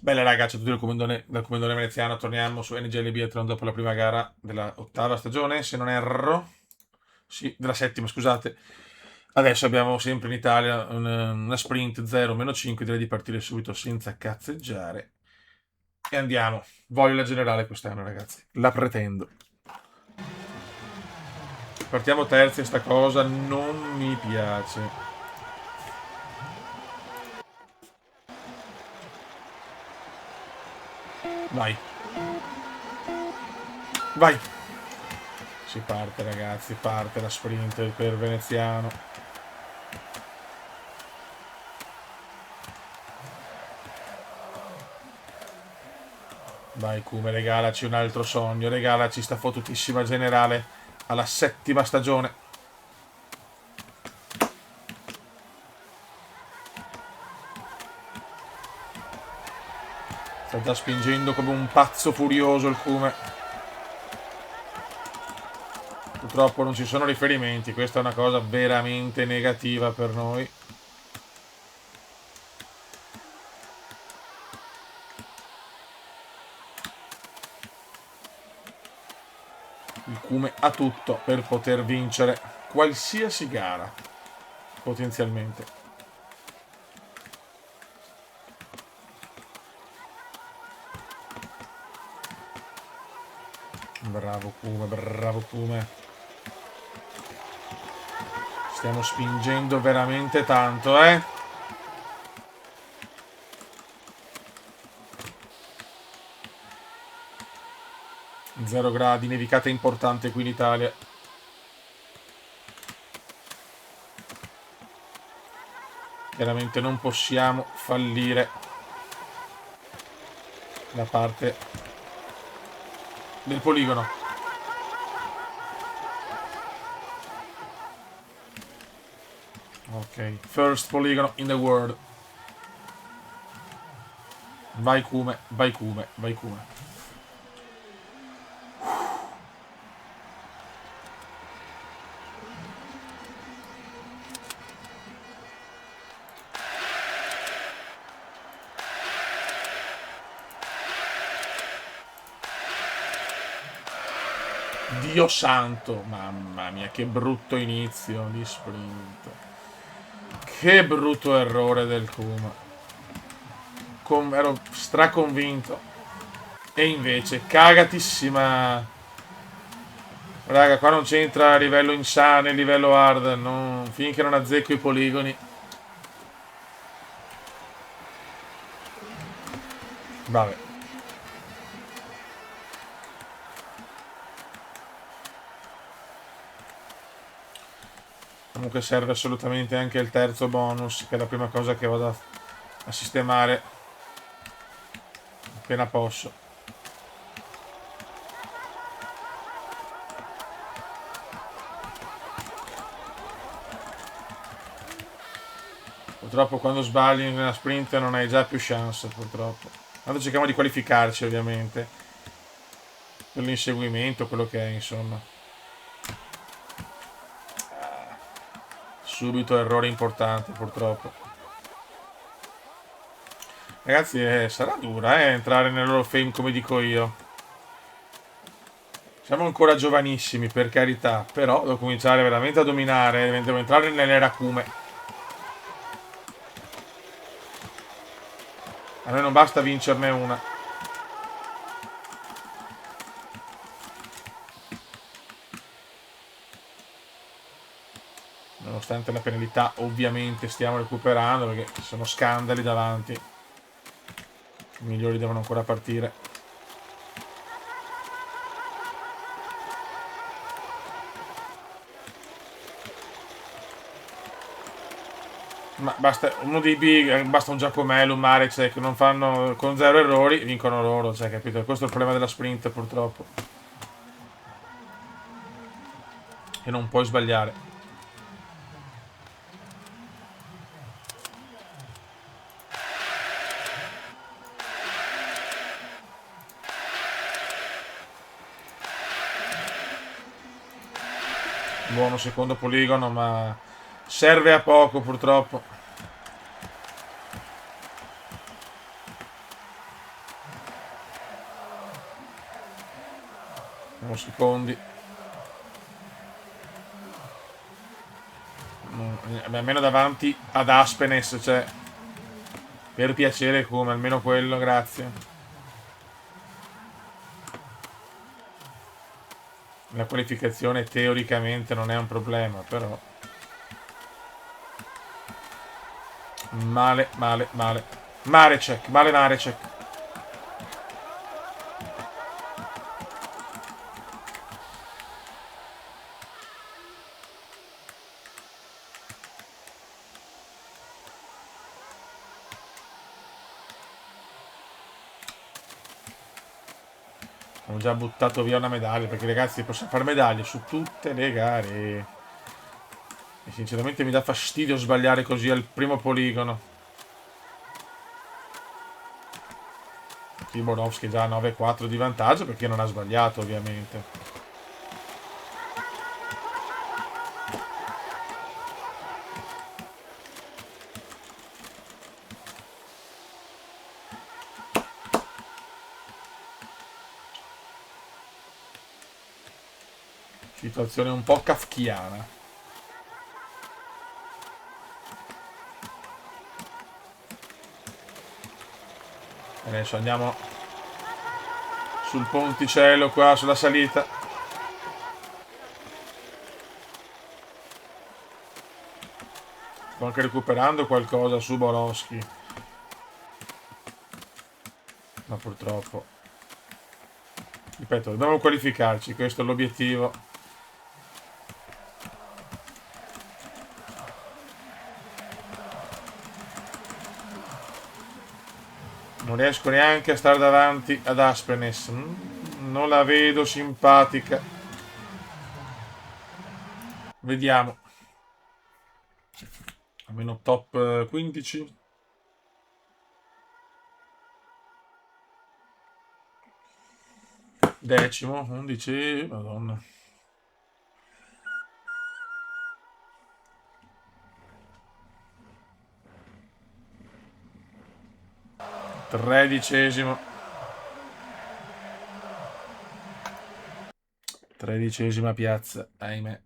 Bene ragazzi, tutti dal comandone veneziano, torniamo su NGL Biathlon dopo la prima gara della ottava stagione, se non erro. Sì, della settima, scusate. Adesso abbiamo sempre in Italia una sprint 0-5, direi di partire subito senza cazzeggiare. E andiamo. Voglio la generale quest'anno ragazzi, la pretendo. Partiamo terzi, sta cosa non mi piace. Vai, vai. Si parte ragazzi, parte la sprint per Veneziano. Vai Kume, regalaci un altro sogno, regalaci sta fottutissima generale alla settima stagione. Sta già spingendo come un pazzo furioso il Kume. Purtroppo non ci sono riferimenti, questa è una cosa veramente negativa per noi. Il Kume ha tutto per poter vincere qualsiasi gara, potenzialmente. Bravo Kume, bravo Kume. Stiamo spingendo veramente tanto, eh? 0 gradi, nevicata importante qui in Italia. Chiaramente non possiamo fallire da parte del poligono. Ok, first poligono in the world. Vai Kume, vai Kume, vai Kume. Dio santo, mamma mia, che brutto inizio di sprint. Che brutto errore del Kuma. Ero straconvinto. E invece, cagatissima. Raga, qua non c'entra livello insane, livello hard. Finché non azzecco i poligoni. Vabbè. Comunque serve assolutamente anche il terzo bonus, che è la prima cosa che vado a sistemare appena posso. Purtroppo quando sbagli nella sprint non hai già più chance, purtroppo. Quando cerchiamo di qualificarci, ovviamente, per l'inseguimento, quello che è, insomma. Subito errore importante, purtroppo. Ragazzi, sarà dura, entrare nel loro fame come dico io. Siamo ancora giovanissimi, per carità, però devo cominciare veramente a dominare, devo entrare nell'era Kume. A noi non basta vincerne una. Nonostante la penalità, ovviamente stiamo recuperando perché ci sono scandali davanti. I migliori devono ancora partire. Ma basta uno dei big, basta un Giacomello, un Marek che non fanno con 0 errori, vincono loro, cioè, capito? Questo è il problema della sprint, purtroppo. E non puoi sbagliare. Buono secondo poligono, ma serve a poco, purtroppo. Siamo secondi. Almeno davanti ad Aspenes, cioè. Per piacere, come almeno quello, grazie. La qualificazione teoricamente non è un problema, però. Male, male, male. Marecek, male Marecek. Ho già buttato via una medaglia, perché ragazzi possiamo fare medaglie su tutte le gare. E sinceramente mi dà fastidio sbagliare così al primo poligono. Tiborovski già 9-4 di vantaggio perché non ha sbagliato ovviamente. Situazione un po' kafkiana. Adesso andiamo sul ponticello qua, sulla salita. Sto anche recuperando qualcosa su Borowski. Ma purtroppo. Ripeto, dobbiamo qualificarci, questo è l'obiettivo. Non riesco neanche a stare davanti ad Aspenes. Non la vedo simpatica. Vediamo. Almeno top 15. Decimo, 11, madonna. Tredicesimo. Tredicesima piazza, ahimè.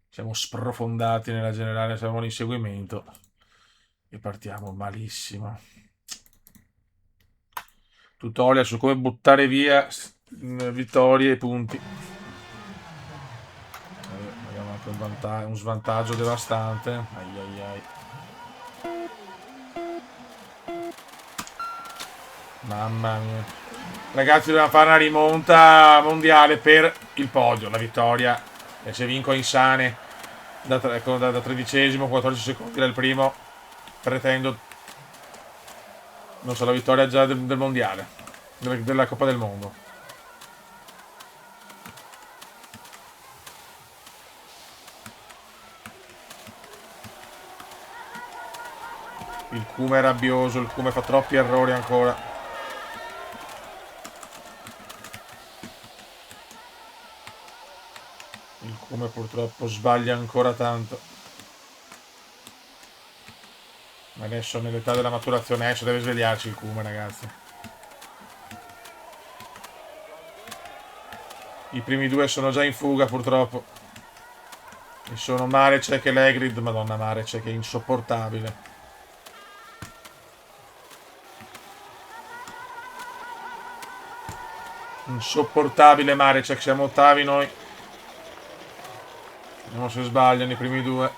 Siamo sprofondati nella generale, siamo in inseguimento. E partiamo malissimo. Tutorial su come buttare via vittorie e punti. Abbiamo anche un svantaggio devastante. Ai ai ai. Mamma mia. Ragazzi, dobbiamo fare una rimonta mondiale per il podio, la vittoria. E se vinco insane da 13esimo, 14 secondi dal primo, pretendo, non so, la vittoria già del mondiale, della Coppa del Mondo. Il Kuma è rabbioso, il Kuma fa troppi errori ancora. Il Kuma purtroppo sbaglia ancora tanto. Ma adesso nell'età della maturazione adesso deve svegliarsi il Kuma, ragazzi. I primi due sono già in fuga purtroppo. E sono Marecek e Legrid. Madonna, Marecek è insopportabile. Insopportabile Marecek, siamo ottavi noi. Vediamo se sbagliano i primi due.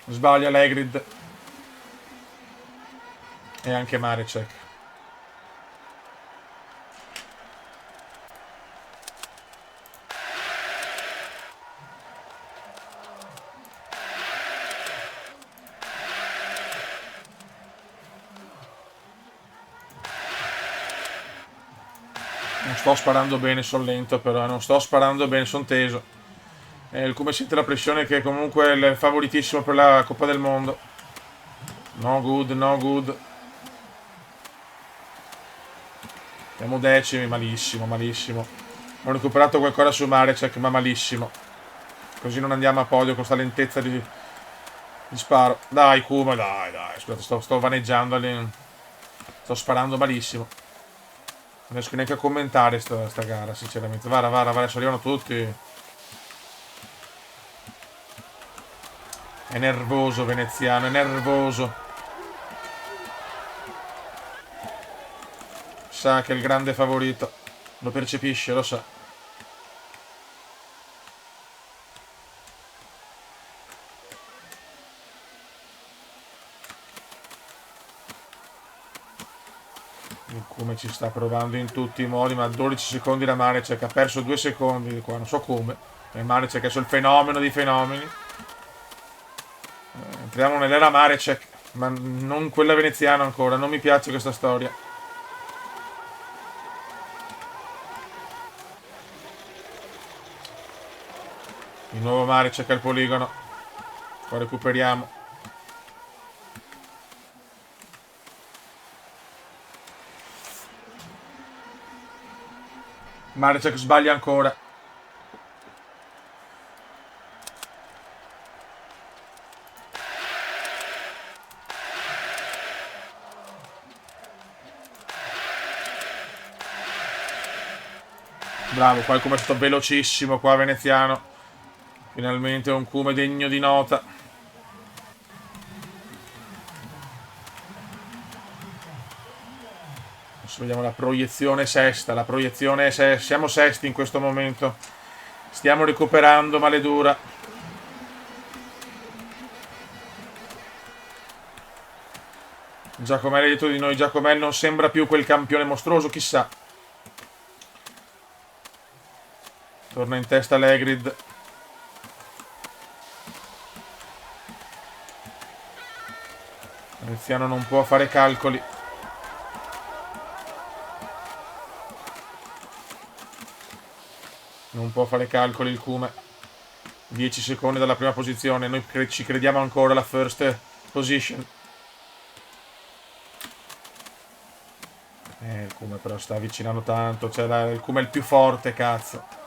Sbaglia Legrid. E anche Marecek. Non sto sparando bene, sono lento però, non sto sparando bene, sono teso. Come sente la pressione che comunque è il favoritissimo per la Coppa del Mondo. No good, no good. Siamo decimi, malissimo, malissimo. Ho recuperato qualcosa su Marecek, ma malissimo. Così non andiamo a podio con questa lentezza di Gli sparo. Dai, Kuma, dai, dai. Scusate, sto vaneggiando lì. Sto sparando malissimo. Non riesco neanche a commentare sta gara, sinceramente. Vara, adesso arrivano tutti. È nervoso veneziano, è nervoso. Sa che è il grande favorito. Lo percepisce, lo sa. Come ci sta provando in tutti i modi, ma 12 secondi da Marecek, ha perso 2 secondi qua, non so come. E Marecek è il fenomeno dei fenomeni. Entriamo nell'era Marecek, ma non quella veneziana ancora, non mi piace questa storia. Di nuovo Marecek al poligono. Qua recuperiamo. Marecek sbaglia ancora. Bravo, qua il Kuma è stato velocissimo qua veneziano. Finalmente un Kuma degno di nota. Adesso vediamo la proiezione sesta. La proiezione sesta. Siamo sesti in questo momento. Stiamo recuperando, maledura. Giacomelli è dietro di noi. Giacomelli non sembra più quel campione mostruoso, chissà. Torna in testa Legrid. Veneziano non può fare calcoli. Non può fare calcoli il Kuma. 10 secondi dalla prima posizione. Noi ci crediamo ancora alla first position. Il Kuma però sta avvicinando tanto. Cioè il Kuma è il più forte, cazzo.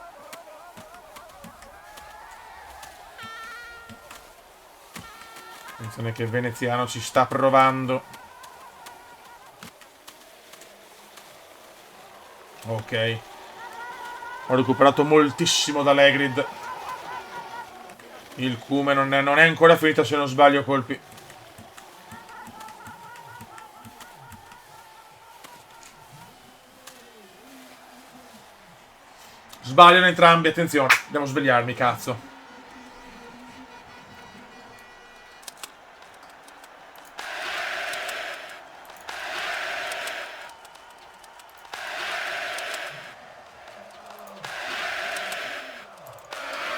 Attenzione che il veneziano ci sta provando. Ok. Ho recuperato moltissimo da Legrid. Il Kuma non è ancora finito, se non sbaglio, colpi. Sbagliano entrambi, attenzione. Devo svegliarmi, cazzo.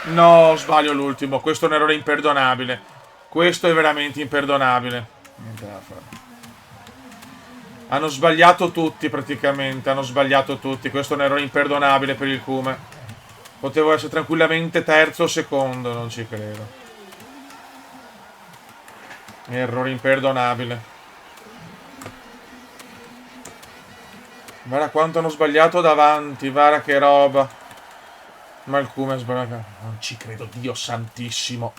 No, sbaglio l'ultimo. Questo è un errore imperdonabile. Questo è veramente imperdonabile. Niente da fare. Hanno sbagliato tutti praticamente. Hanno sbagliato tutti. Questo è un errore imperdonabile per il Kuma. Potevo essere tranquillamente terzo o secondo. Non ci credo. Errore imperdonabile. Guarda quanto hanno sbagliato davanti. Guarda che roba. Ma il Kuma è sbagliato. Non ci credo, Dio santissimo.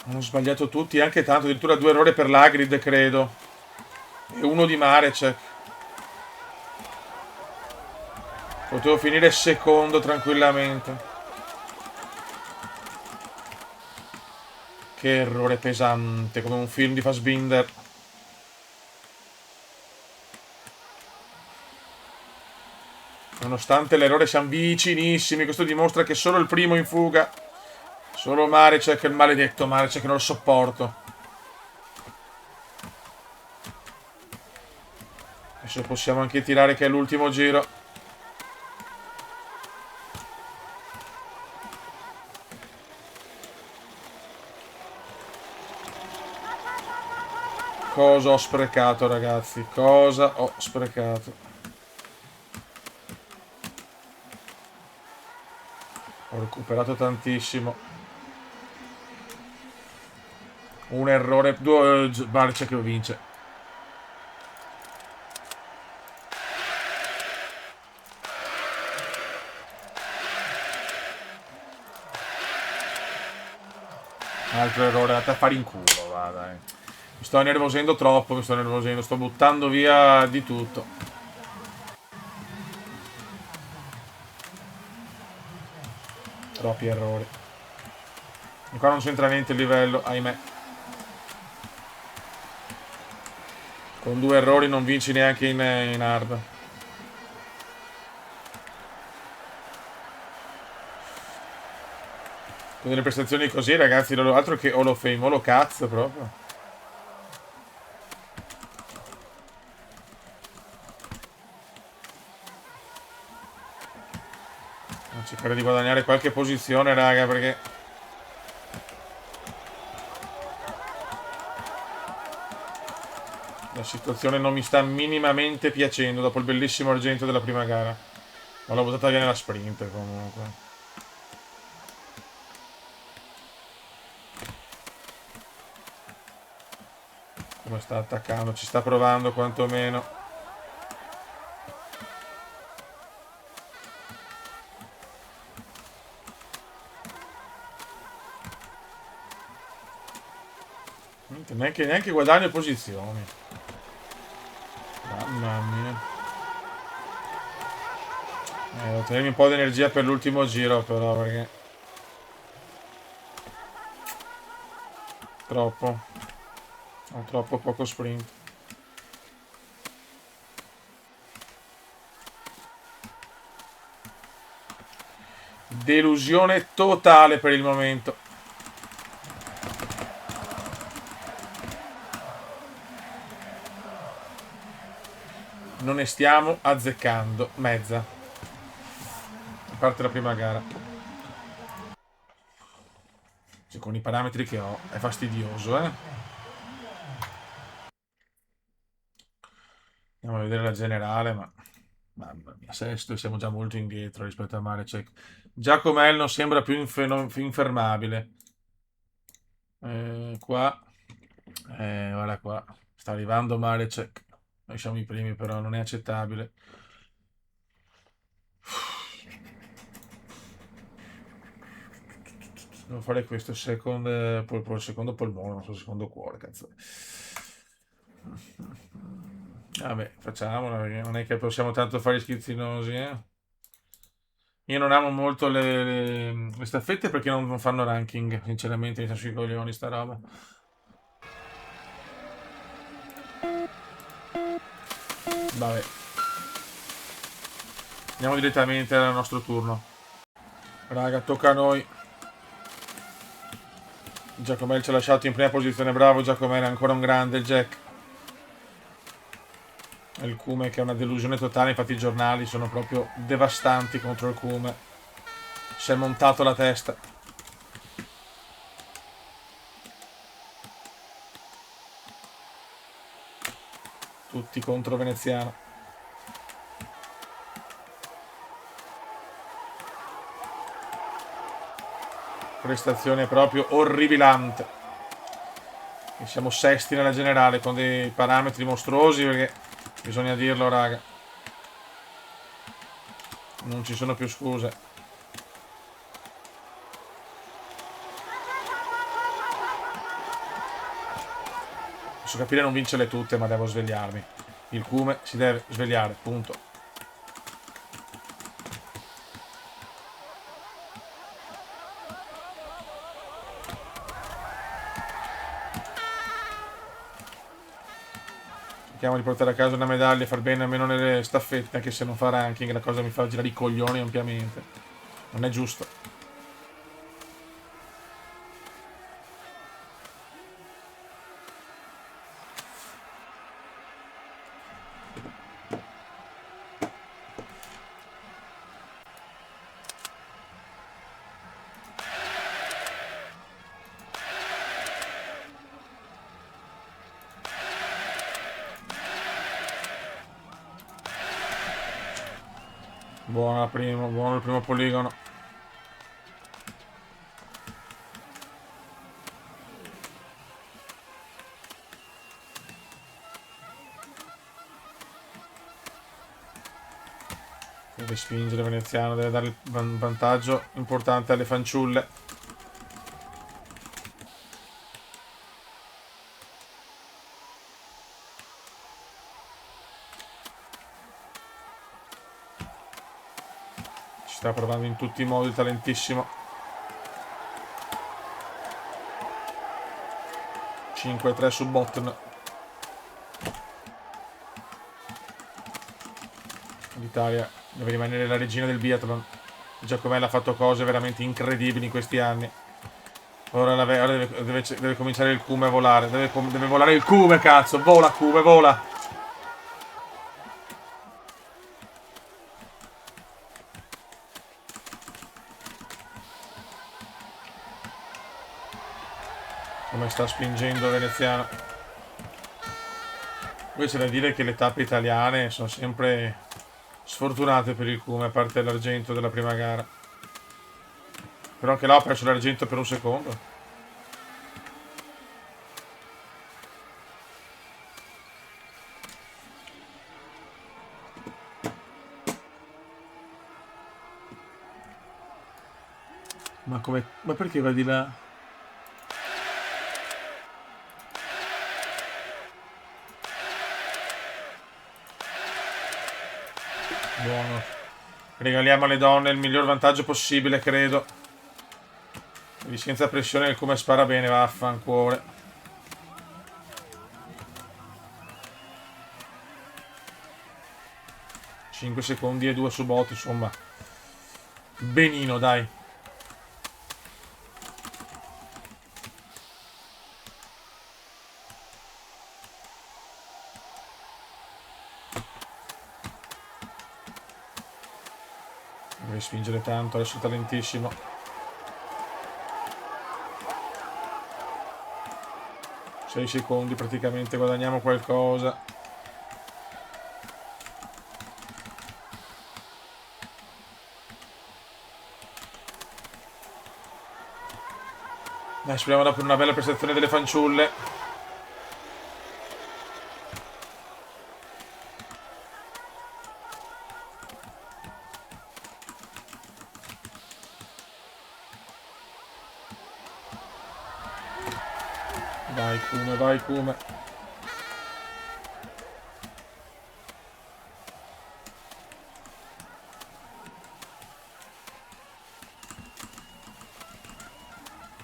Hanno sbagliato tutti, anche tanto, addirittura 2 errori per l'Agrid, credo. E uno di Marecek. Potevo finire secondo tranquillamente. Che errore pesante, come un film di Fassbinder. Nonostante l'errore siamo vicinissimi, questo dimostra che solo il primo in fuga. Solo Marecek, il maledetto Marecek, non lo sopporto. Adesso possiamo anche tirare che è l'ultimo giro. Cosa ho sprecato, ragazzi? Cosa ho sprecato? Ho recuperato tantissimo. Un errore. Marecek che vince. Altro errore, andate a fare in culo, va dai. Mi sto nervosendo troppo, sto buttando via di tutto. Troppi errori. E qua non c'entra niente il livello, ahimè. Con 2 errori non vinci neanche in hard. Con delle prestazioni così, ragazzi, altro che Hall of Fame, Holo cazzo proprio. Devo cercare di guadagnare qualche posizione, raga, perché... La situazione non mi sta minimamente piacendo dopo il bellissimo argento della prima gara. Ma l'ho buttata via nella sprint comunque. Come sta attaccando, ci sta provando quantomeno. Neanche guadagno posizioni. Mamma mia. Devo tenermi un po' di energia per l'ultimo giro però perché... Troppo. Ho troppo poco sprint. Delusione totale per il momento. Non ne stiamo azzeccando mezza. A parte la prima gara. Cioè, con i parametri che ho è fastidioso, eh. Andiamo a vedere la generale, ma... Mamma mia, sesto e siamo già molto indietro rispetto a Marecek. Giacomel non sembra più infermabile. Qua... guarda qua. Sta arrivando Marecek. Noi siamo i primi, però non è accettabile. Devo fare questo secondo polmone, non so, secondo cuore, cazzo. Vabbè, facciamola, perché non è che possiamo tanto fare schizzinosi, eh. Io non amo molto le staffette perché non fanno ranking, sinceramente, mi sta sui coglioni sta roba. Vabbè. Andiamo direttamente al nostro turno. Raga, tocca a noi. Giacomel ci ha lasciato in prima posizione, bravo Giacomel, è ancora un grande il Jack. E il Cume che è una delusione totale, infatti i giornali sono proprio devastanti contro il Cume. Si è montato la testa. Tutti contro Veneziano. Prestazione proprio orribilante. E siamo sesti nella generale con dei parametri mostruosi perché bisogna dirlo, raga. Non ci sono più scuse. Posso capire non vincerle tutte, ma devo svegliarmi. Il Cume si deve svegliare, punto. Cerchiamo di portare a casa una medaglia e far bene almeno nelle staffette, anche se non fa ranking, la cosa mi fa girare i coglioni ampiamente. Non è giusto. Buono il primo poligono. Deve spingere Veneziano, deve dare un vantaggio importante alle fanciulle. Sta provando in tutti i modi, talentissimo. 5-3 su Botton. L'Italia deve rimanere la regina del biathlon. Giacomella ha fatto cose veramente incredibili in questi anni. Ora deve cominciare il Cume a volare. Deve volare il Cume, cazzo. Vola, Cume, vola. Come sta spingendo Veneziano. Poi c'è da dire che le tappe italiane sono sempre sfortunate per il Cume, a parte l'argento della prima gara. Però anche là ha perso l'argento per un secondo. Ma come? Ma perché va di là? Buono. Regaliamo alle donne il miglior vantaggio possibile, credo. Quindi senza pressione il Come spara bene, vaffanculo. 5 secondi e 2 su bot, insomma. Benino, dai. Deve spingere tanto, adesso è talentissimo. 6 secondi, praticamente guadagniamo qualcosa. Dai, speriamo dopo una bella prestazione delle fanciulle. Vai Cume, vai Cume.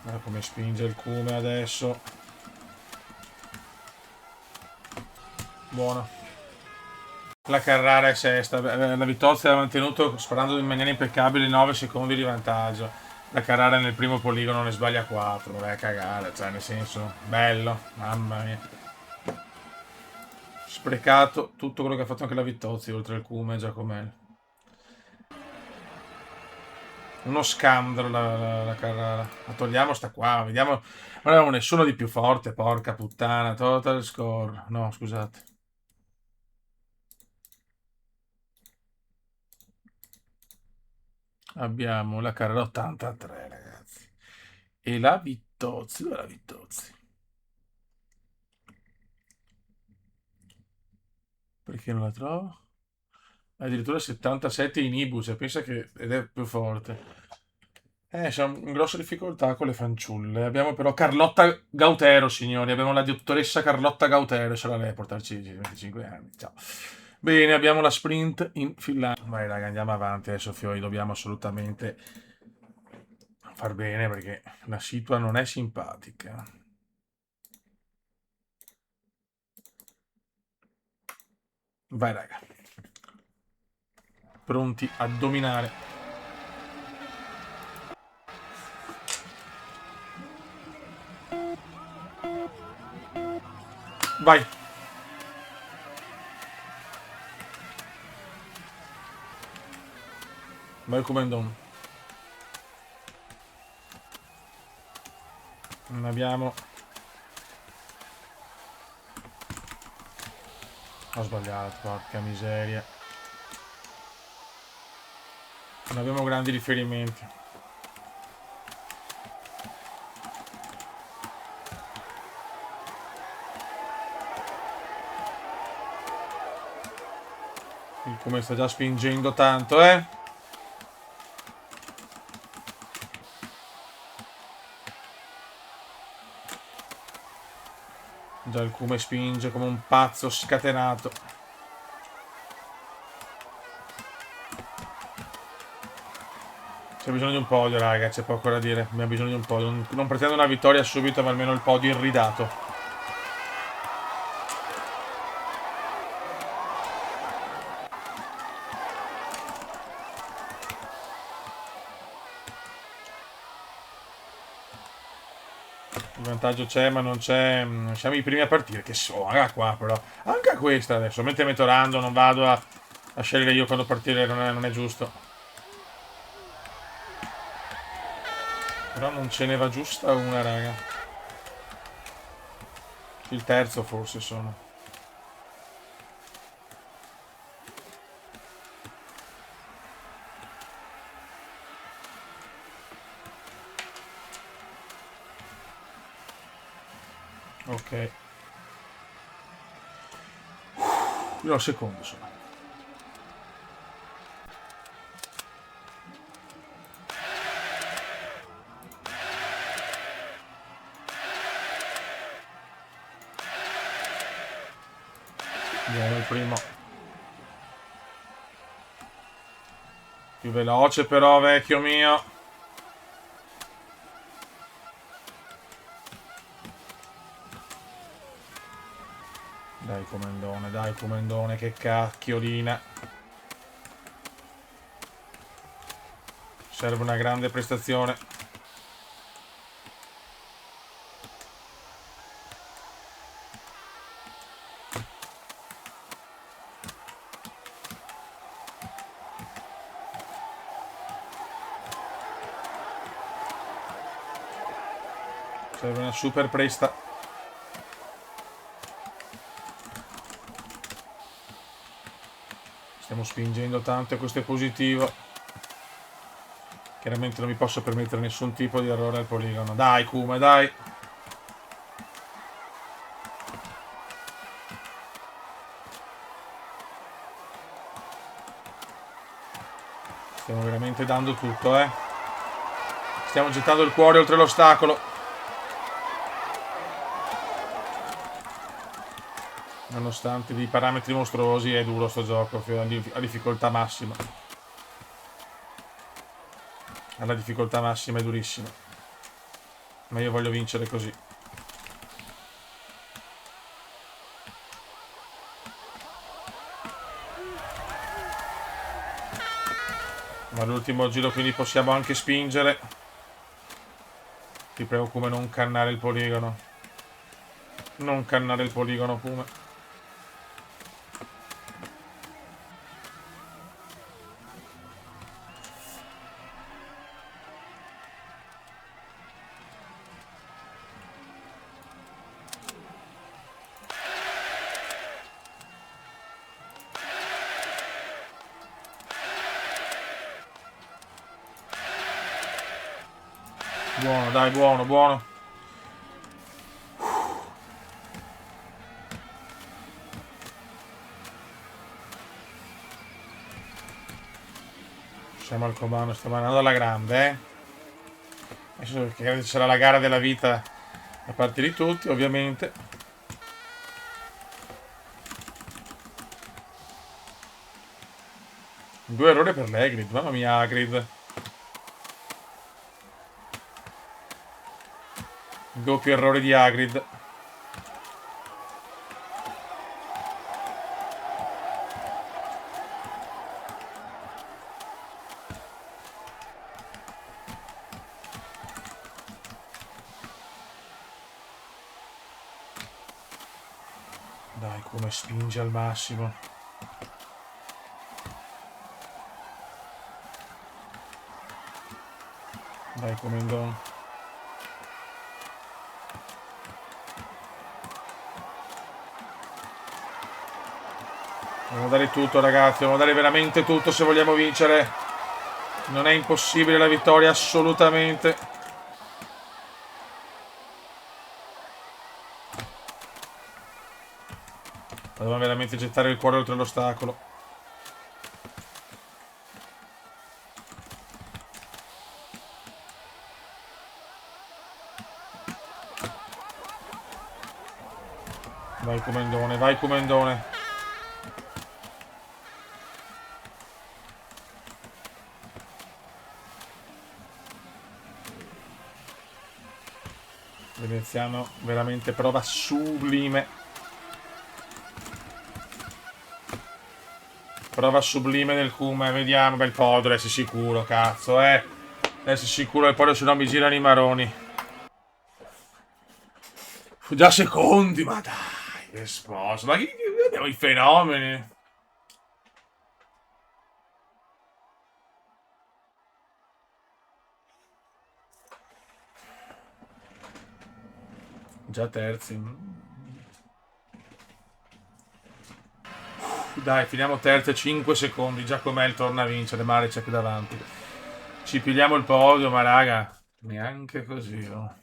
Guarda come spinge il Cume adesso. Buono. La Carrara è sesta. La Vitozzi ha mantenuto, sparando in maniera impeccabile, 9 secondi di vantaggio. La Carrara nel primo poligono ne sbaglia 4. Vai a cagare, cioè nel senso, bello, mamma mia. Sprecato tutto quello che ha fatto anche la Vitozzi, oltre al Cume e Giacomel. Uno scandalo la Carrara. La togliamo, sta qua, vediamo. Non abbiamo nessuno di più forte, porca puttana. Total score. No, scusate. Abbiamo la Carrara 83, ragazzi. E la Vittozzi, dove è la Vittozzi? Perché non la trovo? Addirittura 77 in Ibus, pensa che ed è più forte. Siamo in grossa difficoltà con le fanciulle. Abbiamo però Carlotta Gautero, signori. Abbiamo la dottoressa Carlotta Gautero. Sarà lei a portarci 25 anni. Ciao. Bene, abbiamo la sprint in Finlandia. Vai, raga, andiamo avanti. Adesso, Fiori, dobbiamo assolutamente far bene perché la situa non è simpatica. Vai, raga. Pronti a dominare. Vai. Vai come Endon. Non abbiamo. Ho sbagliato, porca miseria. Non abbiamo grandi riferimenti. Come sta già spingendo tanto, eh? Già il Cume spinge come un pazzo scatenato. C'è bisogno di un podio, raga, c'è poco da dire. Abbiamo bisogno di un podio. Non pretendo una vittoria subito, ma almeno il podio irridato. Il vantaggio c'è, ma non c'è. Non siamo i primi a partire. Che so, raga, qua però. Anche a questa adesso. Mentre metto rando, non vado a scegliere io quando partire, non è giusto. Però non ce ne va giusta una, raga. Il terzo forse sono. Ok. Io al secondo sono. Andiamo il primo. Più veloce però, vecchio mio. Dai comandone, che cacchiolina. Serve una grande prestazione. Serve una super presta. Stiamo spingendo tanto e questo è positivo. Chiaramente non mi posso permettere nessun tipo di errore al poligono. Dai Kuma, dai. Stiamo veramente dando tutto, eh. Stiamo gettando il cuore oltre l'ostacolo. Nonostante dei parametri mostruosi è duro sto gioco, a difficoltà massima. Alla difficoltà massima è durissimo. Ma io voglio vincere così. Ma all'ultimo giro quindi possiamo anche spingere. Ti prego come non cannare il poligono. Non cannare il poligono come. Buono, dai, buono, buono. Siamo al comando, stiamo andando alla grande, eh. Adesso che sarà la gara della vita da parte di tutti, ovviamente. Due errori per l'Hagrid, mamma mia, Hagrid. Doppio errore di Hagrid. Dai, come spinge al massimo. Dai, comandone. Dobbiamo dare tutto, ragazzi. Dobbiamo dare veramente tutto se vogliamo vincere. Non è impossibile la vittoria, assolutamente. Dobbiamo veramente gettare il cuore oltre l'ostacolo. Vai comandone, vai comandone. Veneziano veramente prova sublime. Prova sublime del Kuma. Vediamo. Bel podio, essere sicuro, cazzo, essere sicuro del podio, se no mi girano i maroni. Fu già secondi, ma dai, che sposo. Ma che abbiamo i fenomeni. Già terzi. Dai, finiamo terzi, 5 secondi. Giacomel torna a vincere. Marecek davanti. Ci pigliamo il podio, ma raga, neanche così. Oh.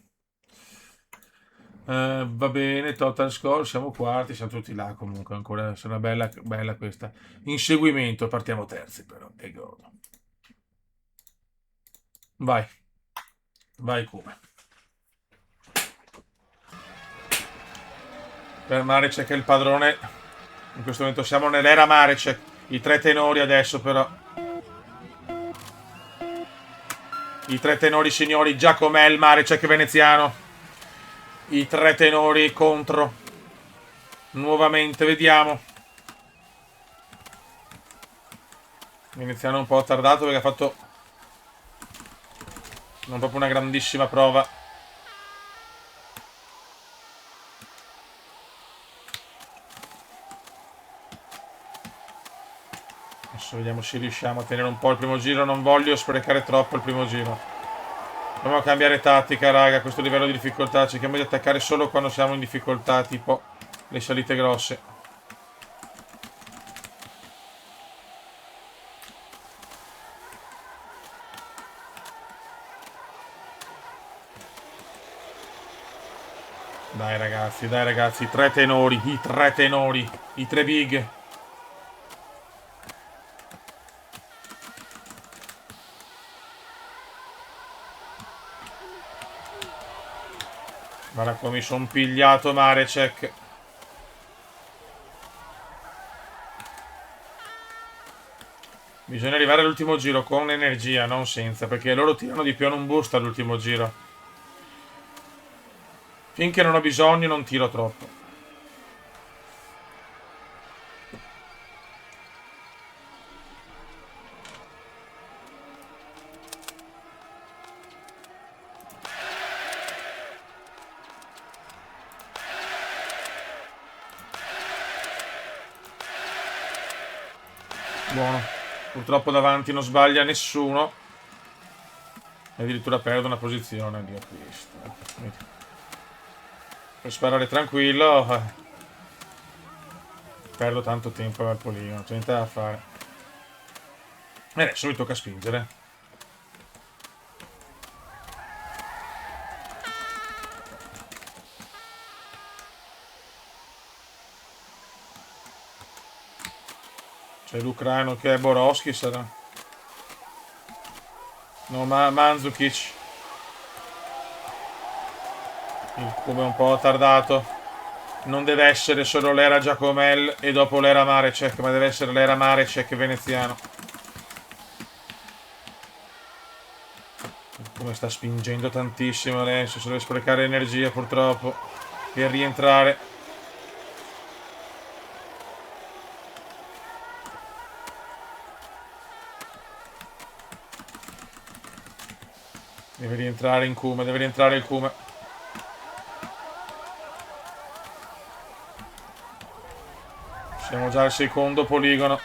Va bene, total score, siamo quarti, siamo tutti là comunque. Ancora è una bella, bella questa. Inseguimento, partiamo terzi però. E godo. Vai. Vai come. Per Marecek è il padrone. In questo momento siamo nell'era Marecek. I tre tenori adesso però. I tre tenori signori, Giacomel, Marecek e Veneziano. I tre tenori contro. Nuovamente, vediamo. Veneziano un po' tardato perché ha fatto non proprio una grandissima prova. Adesso vediamo se riusciamo a tenere un po' il primo giro. Non voglio sprecare troppo il primo giro. Dobbiamo cambiare tattica, raga. A questo livello di difficoltà cerchiamo di attaccare solo quando siamo in difficoltà, tipo le salite grosse. Dai ragazzi, i tre tenori, i tre big. Guarda come mi sono pigliato Marecek. Bisogna arrivare all'ultimo giro con energia, non senza, perché loro tirano di più, non boost all'ultimo giro. Finché non ho bisogno non tiro troppo. Buono. Purtroppo davanti non sbaglia nessuno. E addirittura perdo una posizione. Dio Cristo. Per sparare tranquillo. Perdo tanto tempo al poligono. C'è niente da fare. E adesso mi tocca spingere. C'è l'ucraino che è Borowski, sarà. No, ma Mandzukic. Il Kuma è un po' tardato. Non deve essere solo l'era Giacomel e dopo l'era Marecek, ma deve essere l'era Marecek veneziano. Il Kuma sta spingendo tantissimo adesso, se deve sprecare energia purtroppo per rientrare. Deve rientrare in Kuma, deve rientrare il Kuma. Siamo già al secondo poligono.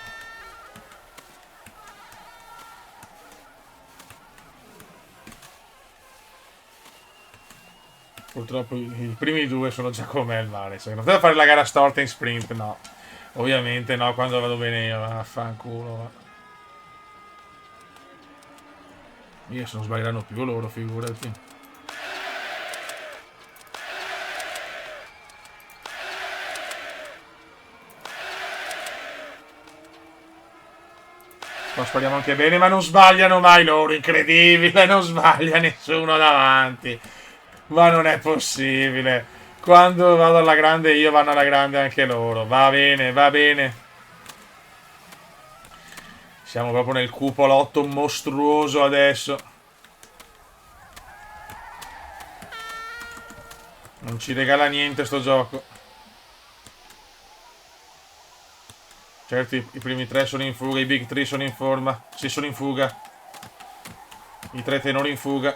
Purtroppo i primi due sono già come il mare. Non poteva fare la gara storta in sprint, no. Ovviamente no, quando vado bene io, affanculo. Io se non sbaglieranno più loro, figurati. Qua spariamo anche bene, ma non sbagliano mai loro, incredibile, non sbaglia nessuno davanti. Ma non è possibile. Quando vado alla grande io, vanno alla grande anche loro. Va bene, va bene. Siamo proprio nel cupolotto mostruoso adesso. Non ci regala niente sto gioco. Certo, i primi tre sono in fuga, i big three sono in forma. Sì, sono in fuga. I tre tenori in fuga.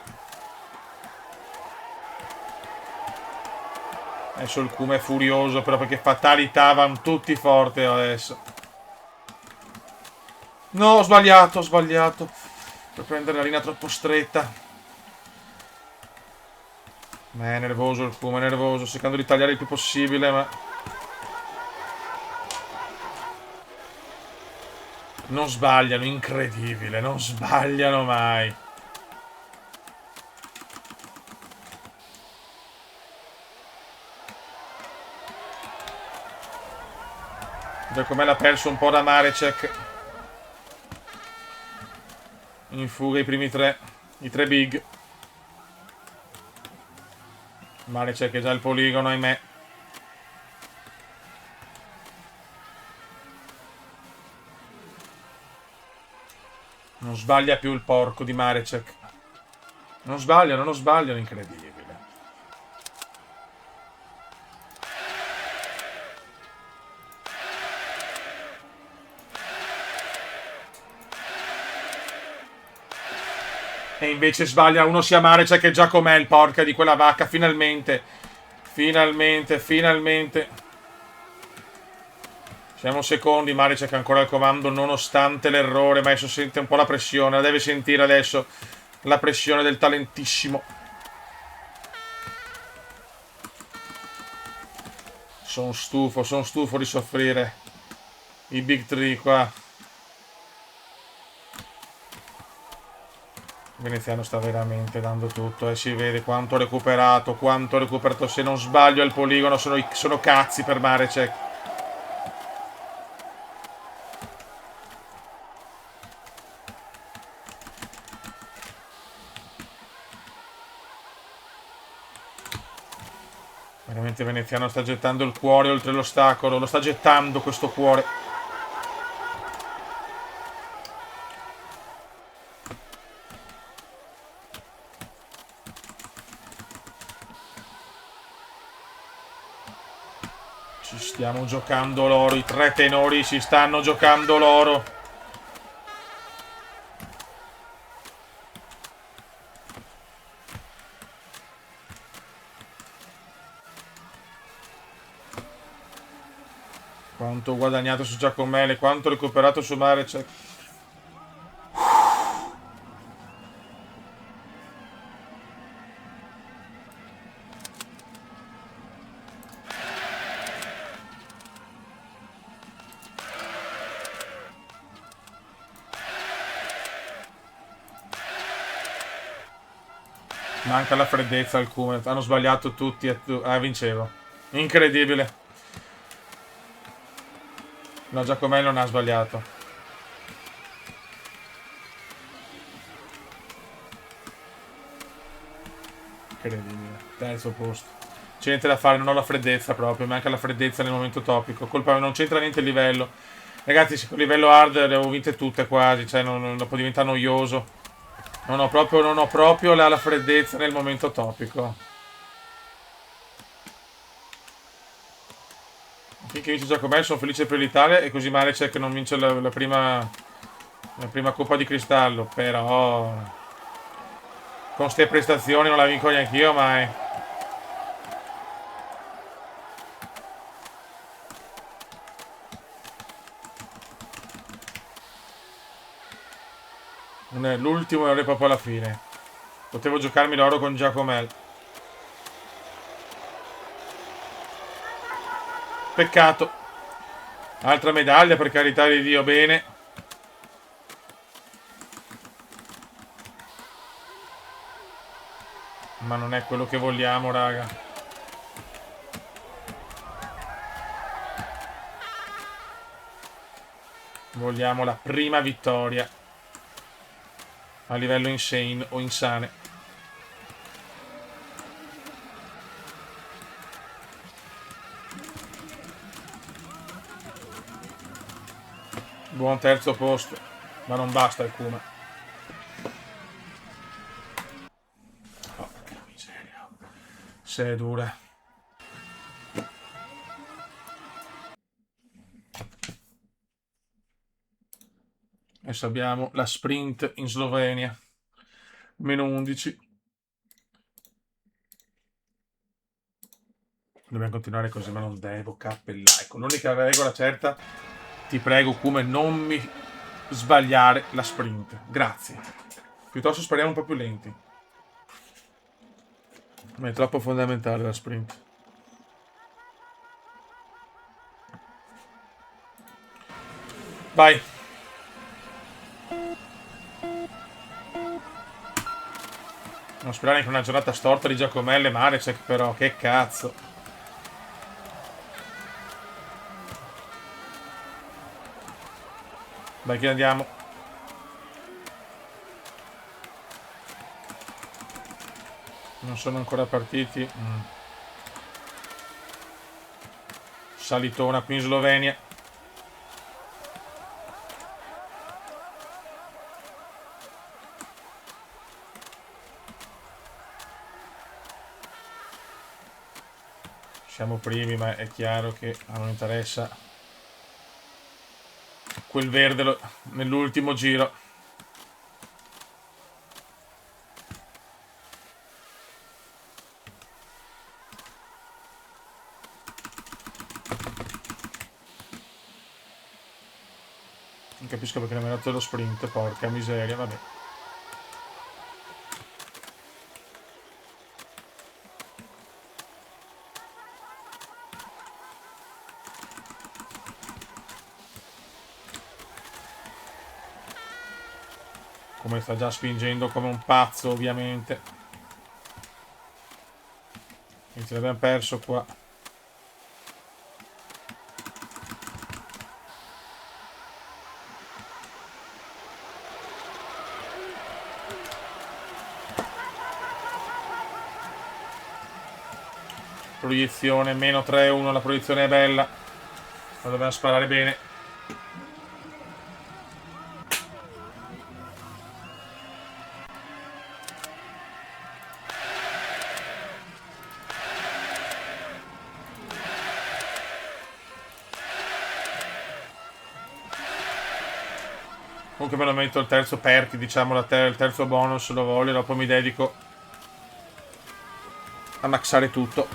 Adesso il Kuma è furioso, però perché fatalità vanno tutti forti adesso. No, ho sbagliato, ho sbagliato. Per prendere la linea troppo stretta. Ma è nervoso il Kuma, è nervoso, cercando di tagliare il più possibile, ma... Non sbagliano, incredibile, non sbagliano mai. Giacomè l'ha perso un po' da Marecek. In fuga i primi tre. I tre big. Marecek è già il poligono, ahimè. Non sbaglia più il porco di Marecek. Non sbagliano, incredibile. E invece sbaglia uno sia Marecek che Giacomè, porca di quella vacca, finalmente. Finalmente, finalmente. Siamo secondi, Marecek ancora al comando nonostante l'errore, ma adesso sente un po' la pressione, la deve sentire adesso, la pressione del talentissimo. Sono stufo di soffrire. I big three qua. Veneziano sta veramente dando tutto e si vede quanto ha recuperato, se non sbaglio al poligono sono cazzi per Marecek. Veramente Veneziano sta gettando il cuore oltre l'ostacolo, lo sta gettando questo cuore. Ci stiamo giocando l'oro, i tre tenori si stanno giocando l'oro. Quanto ho guadagnato su Giacomele, quanto ho recuperato su Marecek. Manca la freddezza al Kuma. Hanno sbagliato tutti. Vincevo. Incredibile. No, Giacomè non ha sbagliato. Incredibile. Terzo posto. C'è niente da fare, non ho la freddezza proprio. Manca la freddezza nel momento topico. Colpa, non c'entra niente il livello. Ragazzi, se con il livello hard le avevo vinte tutte quasi. Cioè, dopo diventa noioso. Non ho proprio la freddezza nel momento topico. Finché vince Giacomè sono felice per l'Italia e così male c'è che non vince la prima Coppa di Cristallo. Però con ste prestazioni non la vinco neanch'io mai. L'ultimo era proprio alla fine. Potevo giocarmi l'oro con Giacomel. Peccato. Altra medaglia, per carità di Dio, bene. Ma non è quello che vogliamo, raga. Vogliamo la prima vittoria a livello insane o insane. Buon terzo posto, ma non basta il Kuma. Porca miseria. Se è dura. Adesso abbiamo la sprint in Slovenia. Meno 11. Dobbiamo continuare così, ma non devo cappellare. Ecco, l'unica regola certa, ti prego, come non mi sbagliare la sprint. Grazie. Piuttosto spariamo un po' più lenti. Ma è troppo fondamentale la sprint. Vai. Non sperare che una giornata storta di Giacomelle Marecek, però, che cazzo. Vai che andiamo. Non sono ancora partiti. Salitona qui in Slovenia. Siamo primi, ma è chiaro che a non interessa quel verde nell'ultimo giro. Non capisco perché non mi ha dato lo sprint, porca miseria, vabbè. Come sta già spingendo come un pazzo, ovviamente. Quindi l'abbiamo perso qua. Proiezione, meno 3-1, la proiezione è bella. Ma dobbiamo sparare bene. Comunque me lo metto il terzo perk, diciamo, il terzo bonus lo voglio, dopo mi dedico a maxare tutto.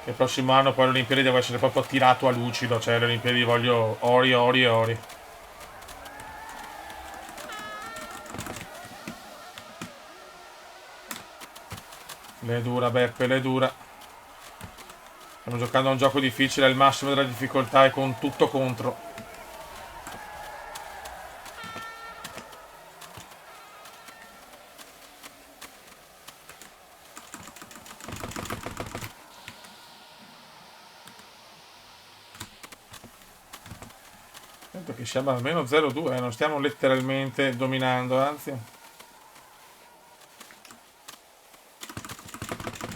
Il prossimo anno poi le Olimpiadi devo essere proprio tirato a lucido, cioè le Olimpiadi voglio ori, ori e ori. Le è dura Beppe, le è dura. Stiamo giocando a un gioco difficile al massimo della difficoltà e con tutto contro. Sento che siamo almeno 0-2, non stiamo letteralmente dominando, anzi.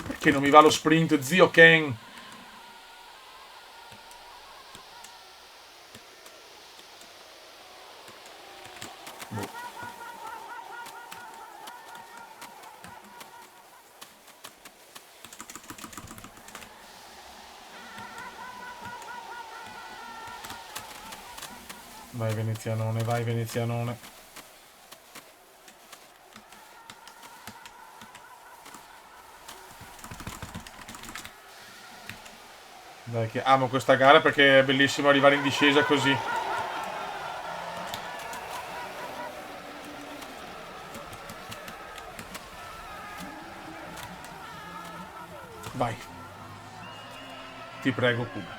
Perché non mi va lo sprint, zio Ken? Vai venezianone, vai venezianone. Dai che amo questa gara perché è bellissimo arrivare in discesa così. Vai. Ti prego, Cuba.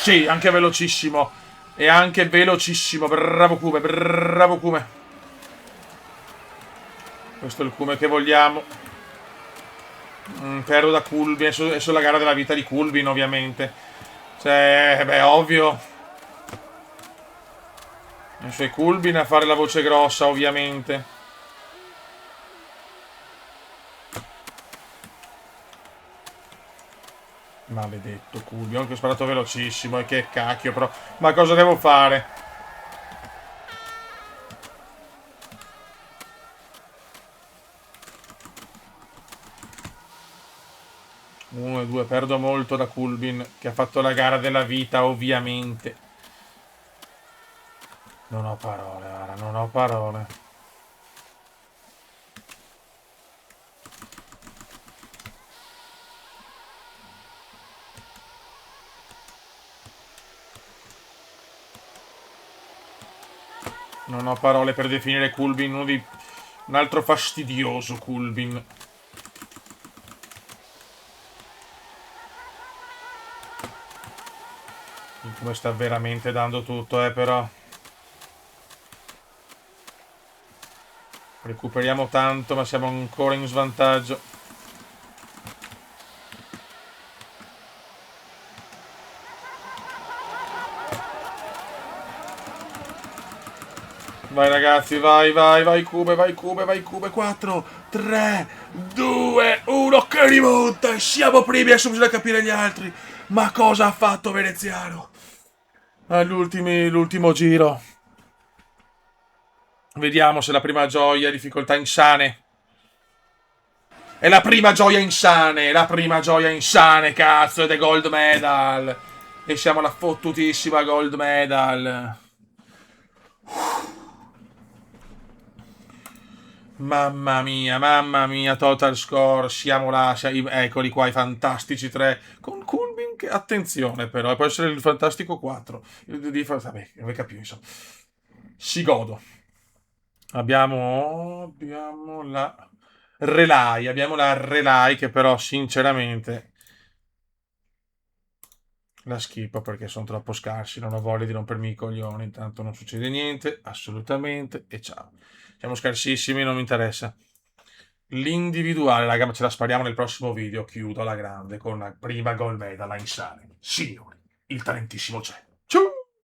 Sì, anche velocissimo. E anche velocissimo. Bravo Kume, bravo Kume. Questo è il Kume che vogliamo. Perdo da Kulbin. Adesso la gara della vita di Kulbin, ovviamente. Cioè, beh, ovvio. Adesso è Kulbin a fare la voce grossa, ovviamente. Maledetto Culbion che ho sparato velocissimo e che cacchio però. Ma cosa devo fare? 1 e 2, perdo molto da Culbin che ha fatto la gara della vita ovviamente. Non ho parole, Ara, non ho parole. Non ho parole per definire Culbin un altro fastidioso Culbin. Come sta veramente dando tutto, però. Recuperiamo tanto, ma siamo ancora in svantaggio. Vai ragazzi, vai, vai, vai Cube, vai Cube, vai Cube. 4, 3, 2, 1, che rimonta! E siamo primi, adesso bisogna capire gli altri. Ma cosa ha fatto Veneziano? L'ultimo giro. Vediamo se la prima gioia, difficoltà insane. È la prima gioia insane, la prima gioia insane, cazzo, ed è gold medal. E siamo alla fottutissima gold medal. Mamma mia, total score, siamo là, eccoli qua i fantastici 3, con Kulbin che, attenzione però, può essere il fantastico 4, vabbè, non capivo, insomma. Si godo. Abbiamo la Relay che però sinceramente la schippo perché sono troppo scarsi, non ho voglia di rompermi i coglioni, intanto non succede niente, assolutamente, e ciao. Siamo scarsissimi, non mi interessa. L'individuale, raga, ma ce la spariamo nel prossimo video, chiudo alla grande con la prima gold medal a insane. Signori, il talentissimo c'è. Ciao!